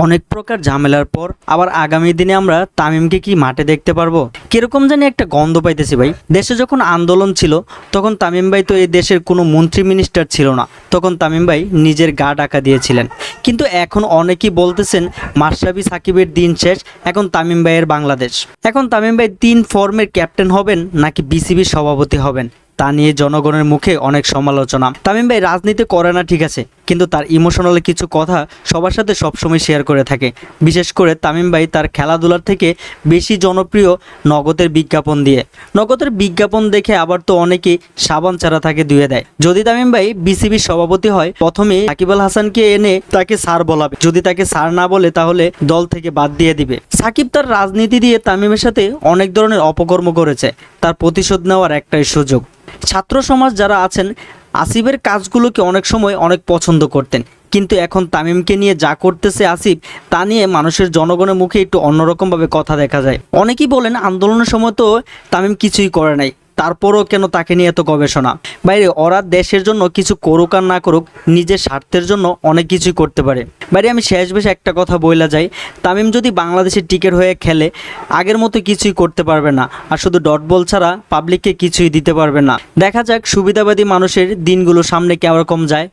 অনেক প্রকার ঝামেলার পর আবার আগামী দিনে আমরা তামিমকে কি মাঠে দেখতে পারবো? কিরকম জানি একটা গন্ধ পাইতেছি ভাই। দেশে যখন আন্দোলন ছিল তখন তামিম ভাই তো এই দেশের কোনো মন্ত্রী মিনিস্টার ছিল না, তখন তামিম ভাই নিজের গা ঢাকা দিয়েছিলেন। কিন্তু এখন অনেকেই বলতেছেন মাশরাফি সাকিবের দিন শেষ, এখন তামিম ভাইয়ের বাংলাদেশ। এখন তামিম ভাই 3 ফর্মের ক্যাপ্টেন হবেন নাকি বিসিবির সভাপতি হবেন, তা নিয়ে জনগণের মুখে অনেক সমালোচনা। তামিম ভাই রাজনীতি করে না ঠিক আছে, কিন্তু তার ইমোশনাল কিছু কথা সবার সাথে সবসময় শেয়ার করে থাকে। বিশেষ করে তামিম ভাই তার খেলাধুলার থেকে বেশি জনপ্রিয় নগদের বিজ্ঞাপন দিয়ে। নগদের বিজ্ঞাপন দেখে আবার তো অনেকেই সাবান চারা তাকে ধুয়ে দেয়। যদি তামিম ভাই বিসিবির সভাপতি হয়, প্রথমে সাকিব আল হাসানকে এনে তাকে স্যার বলাবে, যদি তাকে স্যার না বলে তাহলে দল থেকে বাদ দিয়ে দিবে। সাকিব তার রাজনীতি দিয়ে তামিমের সাথে অনেক ধরনের অপকর্ম করেছে, তার প্রতিশোধ নেওয়ার একটাই সুযোগ। ছাত্র সমাজ যারা আছেন আসিফের কাজগুলোকে অনেক সময় অনেক পছন্দ করতেন, কিন্তু এখন তামিমকে নিয়ে যা করতেছে আসিফ, তা নিয়ে মানুষের জনগণের মুখে একটু অন্যরকমভাবে কথা দেখা যায়। অনেকেই বলেন আন্দোলনের সময় তো তামিম কিছুই করে নাই, তারপরও কেন তাকে নিয়ে এত গবেষণা? বাইরে ওরা দেশের জন্য কিছু করুক আর না করুক, নিজের স্বার্থের জন্য অনেক কিছুই করতে পারে। বাইরে আমি শেষ বেশ একটা কথা বইলা যাই, তামিম যদি বাংলাদেশের টিকেট হয়ে খেলে আগের মতো কিছুই করতে পারবে না, আর শুধু ডট বল ছাড়া পাবলিককে কিছুই দিতে পারবে না। দেখা যাক সুবিধাবাদী মানুষের দিনগুলো সামনে কেমন যায়।